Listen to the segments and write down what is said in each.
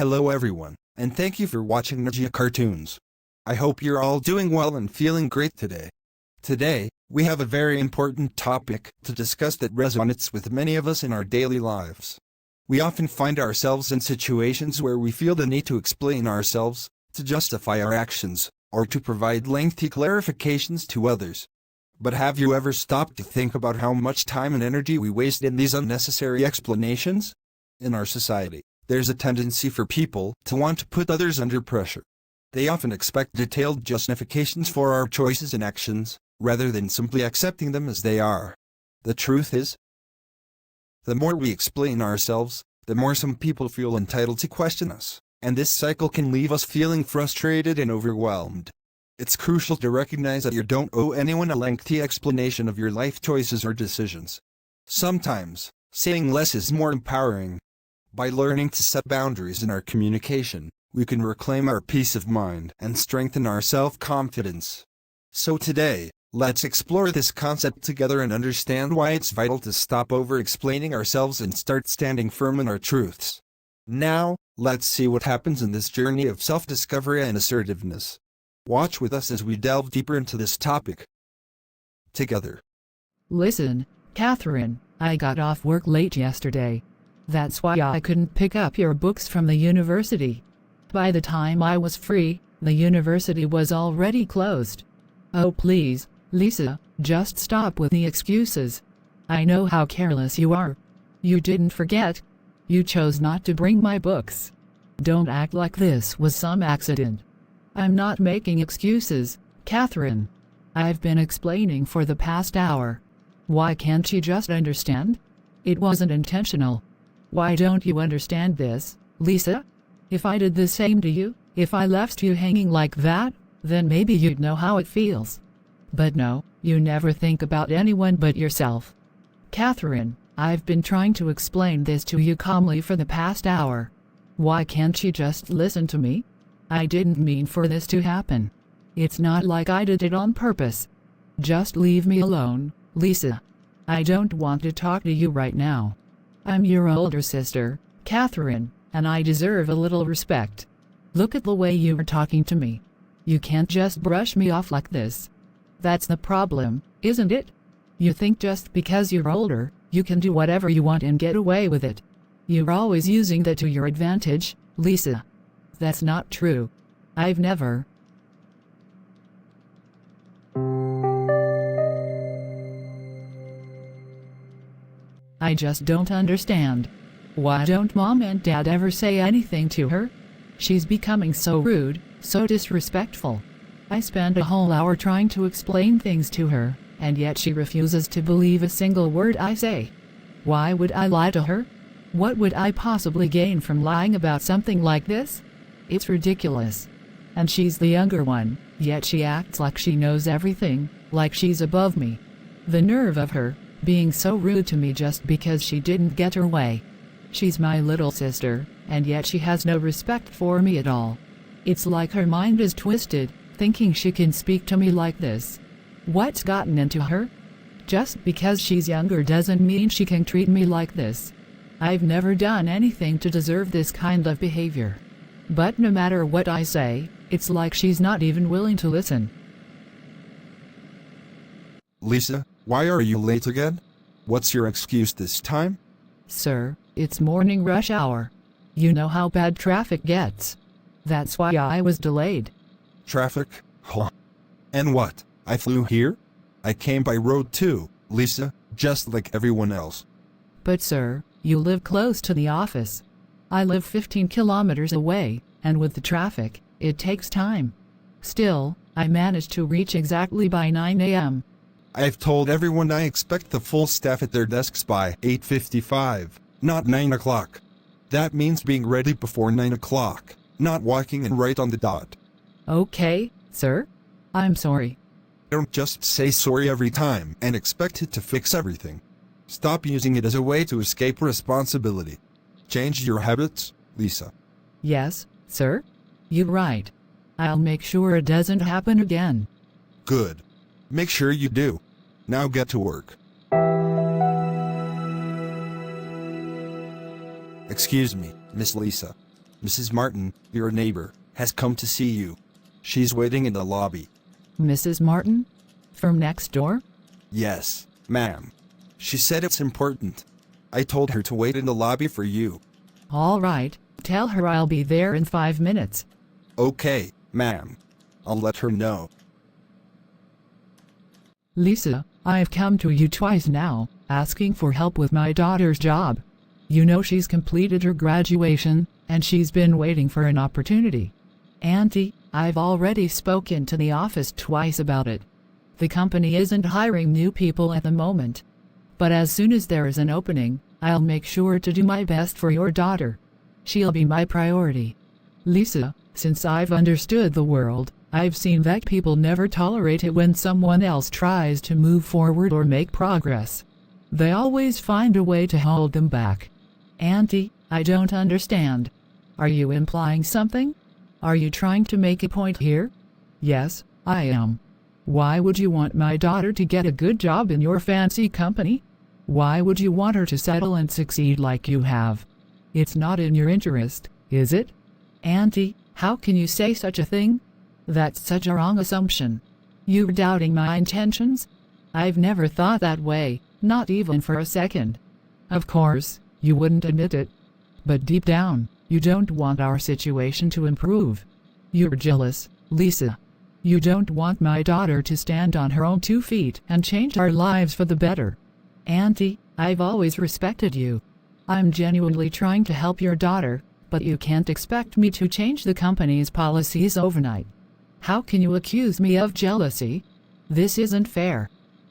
Hello everyone, and thank you for watching Ninja Cartoons. I hope you're all doing well and feeling great today. Today, we have a very important topic to discuss that resonates with many of us in our daily lives. We often find ourselves in situations where we feel the need to explain ourselves, to justify our actions, or to provide lengthy clarifications to others. But have you ever stopped to think about how much time and energy we waste in these unnecessary explanations? In our society, there's a tendency for people to want to put others under pressure. They often expect detailed justifications for our choices and actions, rather than simply accepting them as they are. The truth is, the more we explain ourselves, the more some people feel entitled to question us, and this cycle can leave us feeling frustrated and overwhelmed. It's crucial to recognize that you don't owe anyone a lengthy explanation of your life choices or decisions. Sometimes, saying less is more empowering. By learning to set boundaries in our communication, we can reclaim our peace of mind and strengthen our self-confidence. So today, let's explore this concept together and understand why it's vital to stop over-explaining ourselves and start standing firm in our truths. Now, let's see what happens in this journey of self-discovery and assertiveness. Watch with us as we delve deeper into this topic together. Listen, Catherine, I got off work late yesterday. That's why I couldn't pick up your books from the university. By the time I was free, the university was already closed. Oh please, Lisa, just stop with the excuses. I know how careless you are. You didn't forget. You chose not to bring my books. Don't act like this was some accident. I'm not making excuses, Catherine. I've been explaining for the past hour. Why can't you just understand? It wasn't intentional. Why don't you understand this, Lisa? If I did the same to you, if I left you hanging like that, then maybe you'd know how it feels. But no, you never think about anyone but yourself. Catherine, I've been trying to explain this to you calmly for the past hour. Why can't you just listen to me? I didn't mean for this to happen. It's not like I did it on purpose. Just leave me alone, Lisa. I don't want to talk to you right now. I'm your older sister, Catherine, and I deserve a little respect. Look at the way you are talking to me. You can't just brush me off like this. That's the problem, isn't it? You think just because you're older, you can do whatever you want and get away with it. You're always using that to your advantage, Lisa. That's not true. I've never. I just don't understand. Why don't Mom and Dad ever say anything to her? She's becoming so rude, so disrespectful. I spend a whole hour trying to explain things to her, and yet she refuses to believe a single word I say. Why would I lie to her? What would I possibly gain from lying about something like this? It's ridiculous. And she's the younger one, yet she acts like she knows everything, like she's above me. The nerve of her, being so rude to me just because she didn't get her way. She's my little sister, and yet she has no respect for me at all. It's like her mind is twisted, thinking she can speak to me like this. What's gotten into her? Just because she's younger doesn't mean she can treat me like this. I've never done anything to deserve this kind of behavior. But no matter what I say, it's like she's not even willing to listen. Lisa, why are you late again? What's your excuse this time? Sir, it's morning rush hour. You know how bad traffic gets. That's why I was delayed. Traffic? Huh. And what? I flew here? I came by road too, Lisa, just like everyone else. But sir, you live close to the office. I live 15 kilometers away, and with the traffic, it takes time. Still, I managed to reach exactly by 9 a.m. I've told everyone I expect the full staff at their desks by 8:55, not 9 o'clock. That means being ready before 9 o'clock, not walking in right on the dot. Okay, sir? I'm sorry. Don't just say sorry every time and expect it to fix everything. Stop using it as a way to escape responsibility. Change your habits, Lisa. Yes, sir? You're right. I'll make sure it doesn't happen again. Good. Make sure you do. Now get to work. Excuse me, Miss Lisa. Mrs. Martin, your neighbor, has come to see you. She's waiting in the lobby. Mrs. Martin? From next door? Yes, ma'am. She said it's important. I told her to wait in the lobby for you. All right, tell her I'll be there in 5 minutes. Okay, ma'am. I'll let her know. Lisa, I've come to you twice now, asking for help with my daughter's job. You know she's completed her graduation, and she's been waiting for an opportunity. Auntie, I've already spoken to the office twice about it. The company isn't hiring new people at the moment. But as soon as there is an opening, I'll make sure to do my best for your daughter. She'll be my priority. Lisa, since I've understood the world, I've seen that people never tolerate it when someone else tries to move forward or make progress. They always find a way to hold them back. Auntie, I don't understand. Are you implying something? Are you trying to make a point here? Yes, I am. Why would you want my daughter to get a good job in your fancy company? Why would you want her to settle and succeed like you have? It's not in your interest, is it? Auntie, how can you say such a thing? That's such a wrong assumption. You're doubting my intentions? I've never thought that way, not even for a second. Of course, you wouldn't admit it. But deep down, you don't want our situation to improve. You're jealous, Lisa. You don't want my daughter to stand on her own 2 feet and change our lives for the better. Auntie, I've always respected you. I'm genuinely trying to help your daughter, but you can't expect me to change the company's policies overnight. How can you accuse me of jealousy? This isn't fair.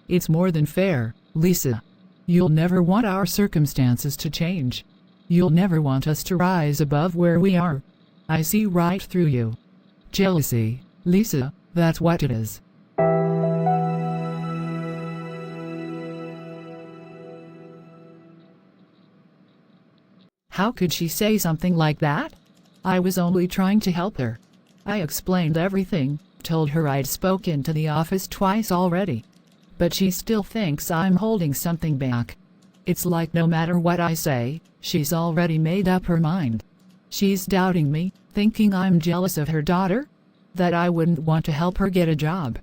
It's more than fair, Lisa. You'll never want our circumstances to change. You'll never want us to rise above where we are. I see right through you. Jealousy, Lisa, that's what it is. How could she say something like that? I was only trying to help her. I explained everything, told her I'd spoken to the office twice already. But she still thinks I'm holding something back. It's like no matter what I say, she's already made up her mind. She's doubting me, thinking I'm jealous of her daughter? That I wouldn't want to help her get a job.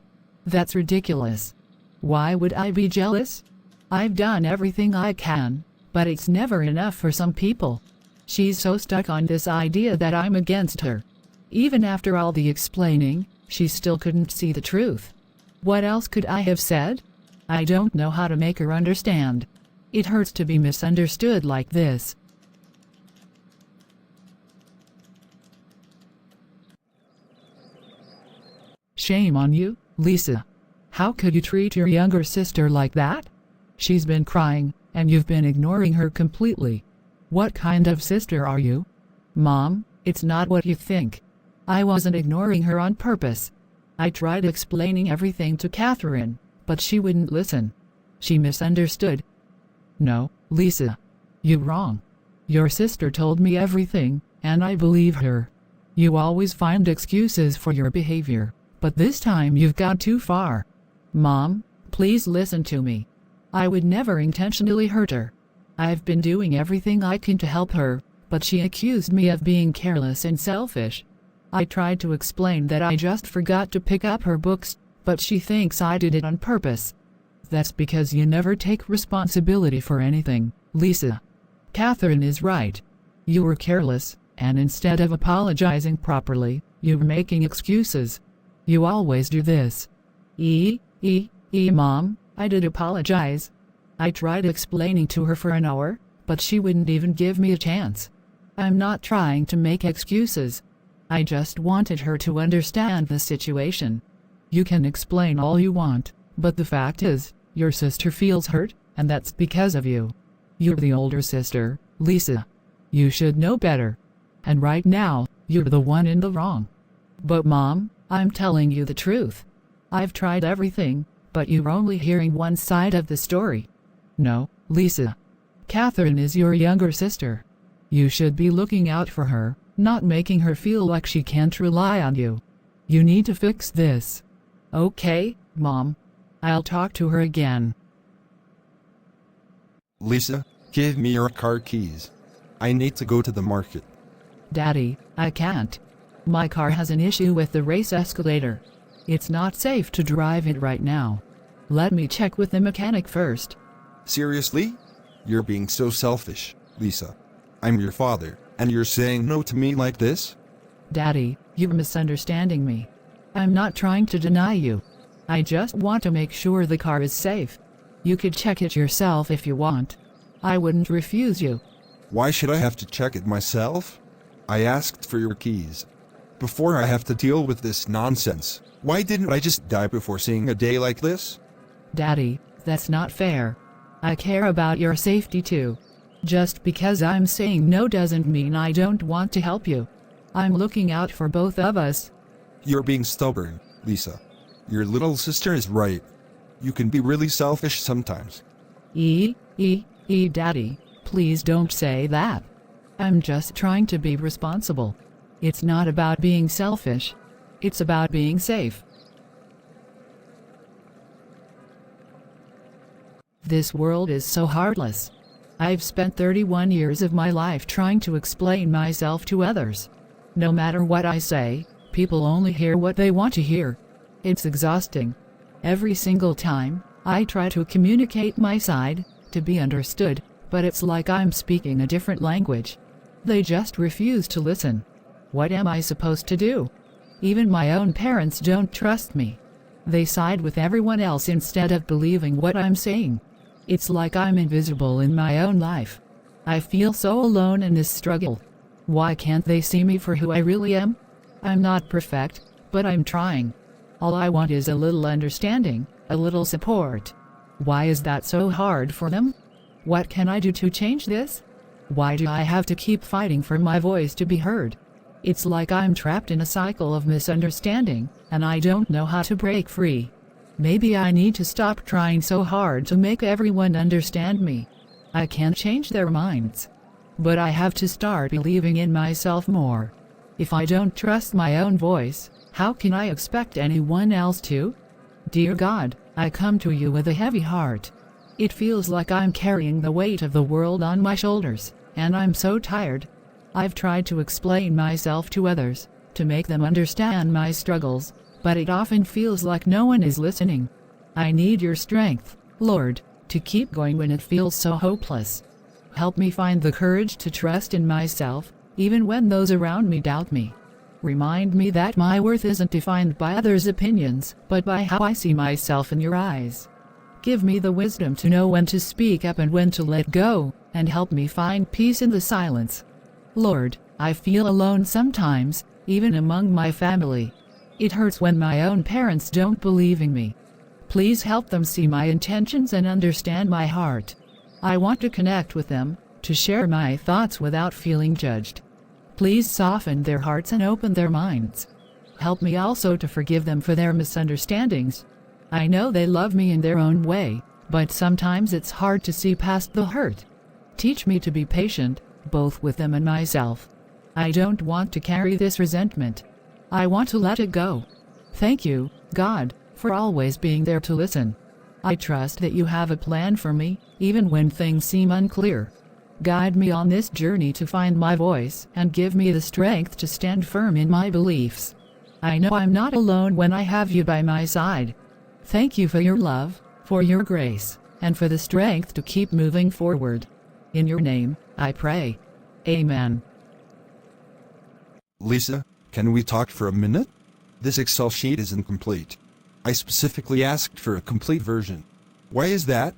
That's ridiculous. Why would I be jealous? I've done everything I can, but it's never enough for some people. She's so stuck on this idea that I'm against her. Even after all the explaining, she still couldn't see the truth. What else could I have said? I don't know how to make her understand. It hurts to be misunderstood like this. Shame on you, Lisa. How could you treat your younger sister like that? She's been crying, and you've been ignoring her completely. What kind of sister are you? Mom, it's not what you think. I wasn't ignoring her on purpose. I tried explaining everything to Catherine, but she wouldn't listen. She misunderstood. No, Lisa. You're wrong. Your sister told me everything, and I believed her. You always find excuses for your behavior, but this time you've gone too far. Mom, please listen to me. I would never intentionally hurt her. I've been doing everything I can to help her, but she accused me of being careless and selfish. I tried to explain that I just forgot to pick up her books, but she thinks I did it on purpose. That's because you never take responsibility for anything, Lisa. Catherine is right. You were careless, and instead of apologizing properly, you were making excuses. You always do this. Mom, I did apologize. I tried explaining to her for an hour, but she wouldn't even give me a chance. I'm not trying to make excuses. I just wanted her to understand the situation. You can explain all you want, but the fact is, your sister feels hurt, and that's because of you. You're the older sister, Lisa. You should know better. And right now, you're the one in the wrong. But Mom, I'm telling you the truth. I've tried everything, but you're only hearing one side of the story. No, Lisa. Catherine is your younger sister. You should be looking out for her, not making her feel like she can't rely on you. You need to fix this. Okay, Mom. I'll talk to her again. Lisa, give me your car keys. I need to go to the market. Daddy, I can't. My car has an issue with the race escalator. It's not safe to drive it right now. Let me check with the mechanic first. Seriously? You're being so selfish, Lisa. I'm your father, and you're saying no to me like this? Daddy, you're misunderstanding me. I'm not trying to deny you. I just want to make sure the car is safe. You could check it yourself if you want. I wouldn't refuse you. Why should I have to check it myself? I asked for your keys. Before I have to deal with this nonsense, why didn't I just die before seeing a day like this? Daddy, that's not fair. I care about your safety too. Just because I'm saying no doesn't mean I don't want to help you. I'm looking out for both of us. You're being stubborn, Lisa. Your little sister is right. You can be really selfish sometimes. Daddy, please don't say that. I'm just trying to be responsible. It's not about being selfish. It's about being safe. This world is so heartless. I've spent 31 years of my life trying to explain myself to others. No matter what I say, people only hear what they want to hear. It's exhausting. Every single time, I try to communicate my side, to be understood, but it's like I'm speaking a different language. They just refuse to listen. What am I supposed to do? Even my own parents don't trust me. They side with everyone else instead of believing what I'm saying. It's like I'm invisible in my own life. I feel so alone in this struggle. Why can't they see me for who I really am? I'm not perfect, but I'm trying. All I want is a little understanding, a little support. Why is that so hard for them? What can I do to change this? Why do I have to keep fighting for my voice to be heard? It's like I'm trapped in a cycle of misunderstanding, and I don't know how to break free. Maybe I need to stop trying so hard to make everyone understand me. I can't change their minds. But I have to start believing in myself more. If I don't trust my own voice, how can I expect anyone else to? Dear God, I come to you with a heavy heart. It feels like I'm carrying the weight of the world on my shoulders, and I'm so tired. I've tried to explain myself to others, to make them understand my struggles, but it often feels like no one is listening. I need your strength, Lord, to keep going when it feels so hopeless. Help me find the courage to trust in myself, even when those around me doubt me. Remind me that my worth isn't defined by others' opinions, but by how I see myself in your eyes. Give me the wisdom to know when to speak up and when to let go, and help me find peace in the silence. Lord, I feel alone sometimes, even among my family. It hurts when my own parents don't believe in me. Please help them see my intentions and understand my heart. I want to connect with them, to share my thoughts without feeling judged. Please soften their hearts and open their minds. Help me also to forgive them for their misunderstandings. I know they love me in their own way, but sometimes it's hard to see past the hurt. Teach me to be patient, both with them and myself. I don't want to carry this resentment. I want to let it go. Thank you, God, for always being there to listen. I trust that you have a plan for me, even when things seem unclear. Guide me on this journey to find my voice and give me the strength to stand firm in my beliefs. I know I'm not alone when I have you by my side. Thank you for your love, for your grace, and for the strength to keep moving forward. In your name, I pray. Amen. Lisa, can we talk for a minute? This Excel sheet is incomplete. I specifically asked for a complete version. Why is that?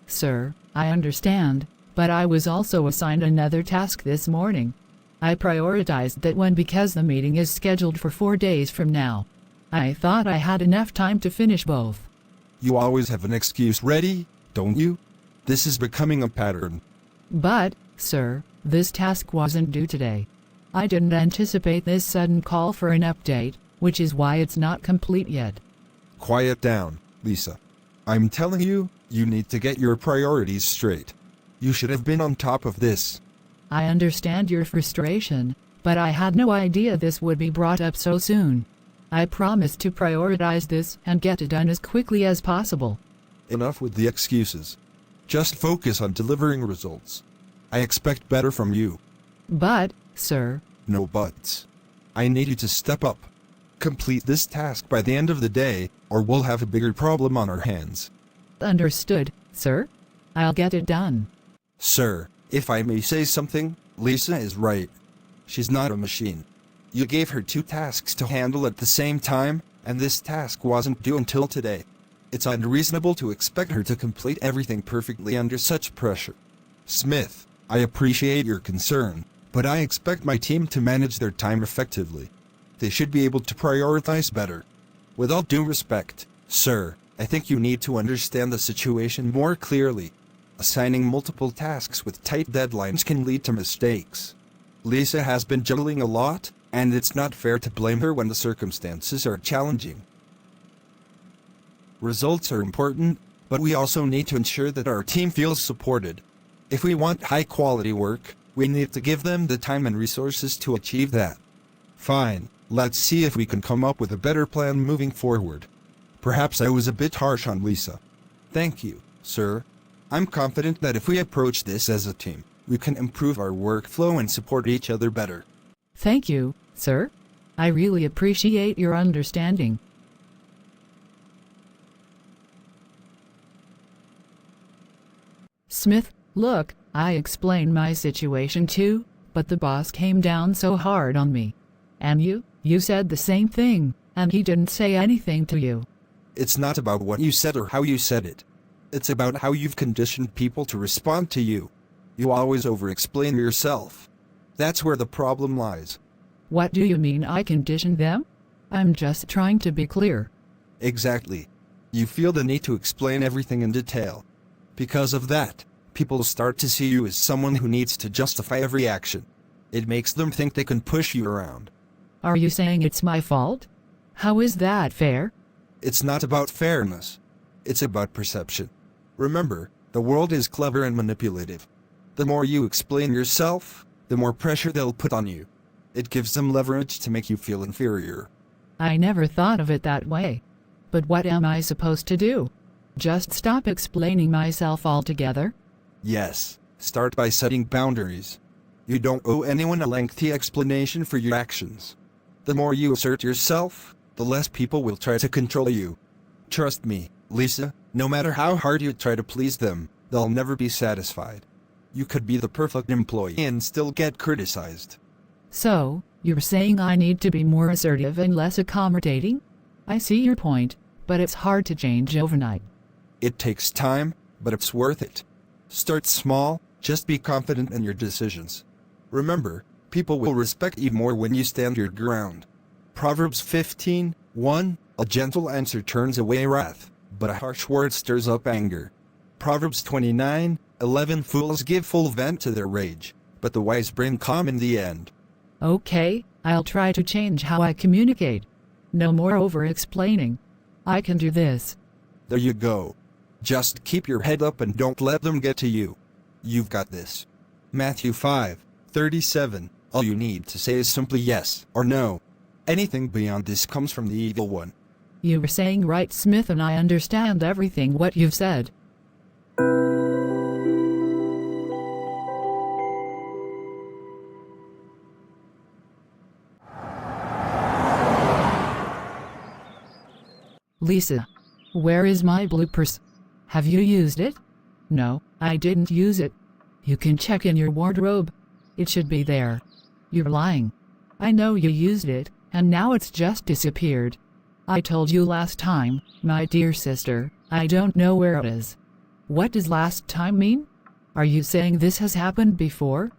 Sir, I understand, but I was also assigned another task this morning. I prioritized that one because the meeting is scheduled for 4 days from now. I thought I had enough time to finish both. You always have an excuse ready, don't you? This is becoming a pattern. But, sir, this task wasn't due today. I didn't anticipate this sudden call for an update, which is why it's not complete yet. Quiet down, Lisa. I'm telling you, you need to get your priorities straight. You should have been on top of this. I understand your frustration, but I had no idea this would be brought up so soon. I promise to prioritize this and get it done as quickly as possible. Enough with the excuses. Just focus on delivering results. I expect better from you. But, sir, No buts. I need you to step up. Complete this task by the end of the day, or we'll have a bigger problem on our hands. Understood, sir. I'll get it done. Sir, if I may say something, Lisa is right. She's not a machine. You gave her 2 tasks to handle at the same time, and this task wasn't due until today. It's unreasonable to expect her to complete everything perfectly under such pressure. Smith, I appreciate your concern, but I expect my team to manage their time effectively. They should be able to prioritize better. With all due respect, sir, I think you need to understand the situation more clearly. Assigning multiple tasks with tight deadlines can lead to mistakes. Lisa has been juggling a lot, and it's not fair to blame her when the circumstances are challenging. Results are important, but we also need to ensure that our team feels supported. If we want high-quality work, we need to give them the time and resources to achieve that. Fine, let's see if we can come up with a better plan moving forward. Perhaps I was a bit harsh on Lisa. Thank you, sir. I'm confident that if we approach this as a team, we can improve our workflow and support each other better. Thank you, sir. I really appreciate your understanding. Smith, look, I explained my situation too, but the boss came down so hard on me. And you said the same thing, and he didn't say anything to you. It's not about what you said or how you said it. It's about how you've conditioned people to respond to you. You always over-explain yourself. That's where the problem lies. What do you mean I conditioned them? I'm just trying to be clear. Exactly. You feel the need to explain everything in detail. Because of that, people start to see you as someone who needs to justify every action. It makes them think they can push you around. Are you saying it's my fault? How is that fair? It's not about fairness. It's about perception. Remember, the world is clever and manipulative. The more you explain yourself, the more pressure they'll put on you. It gives them leverage to make you feel inferior. I never thought of it that way. But what am I supposed to do? Just stop explaining myself altogether? Yes, start by setting boundaries. You don't owe anyone a lengthy explanation for your actions. The more you assert yourself, the less people will try to control you. Trust me, Lisa, no matter how hard you try to please them, they'll never be satisfied. You could be the perfect employee and still get criticized. So, you're saying I need to be more assertive and less accommodating? I see your point, but it's hard to change overnight. It takes time, but it's worth it. Start small, just be confident in your decisions. Remember, people will respect you more when you stand your ground. Proverbs 15:1, a gentle answer turns away wrath, but a harsh word stirs up anger. Proverbs 29:11, fools give full vent to their rage, but the wise bring calm in the end. Okay, I'll try to change how I communicate. No more over-explaining. I can do this. There you go. Just keep your head up and don't let them get to you. You've got this. Matthew 5:37, all you need to say is simply yes or no. Anything beyond this comes from the evil one. You were saying right, Smith, and I understand everything what you've said. Lisa, where is my bloopers? Have you used it? No, I didn't use it. You can check in your wardrobe. It should be there. You're lying. I know you used it, and now it's just disappeared. I told you last time, my dear sister, I don't know where it is. What does last time mean? Are you saying this has happened before?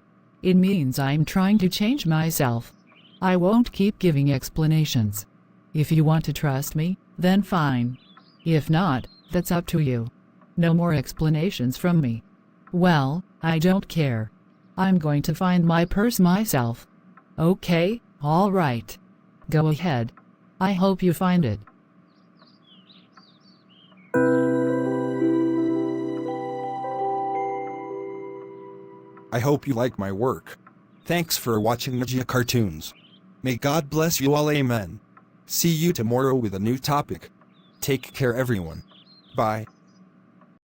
It means I'm trying to change myself. I won't keep giving explanations. If you want to trust me, then fine. If not, that's up to you. No more explanations from me. Well, I don't care. I'm going to find my purse myself. Okay, all right. Go ahead. I hope you find it. I hope you like my work. Thanks for watching Ninja Cartoons. May God bless you all, amen. See you tomorrow with a new topic. Take care everyone. Bye.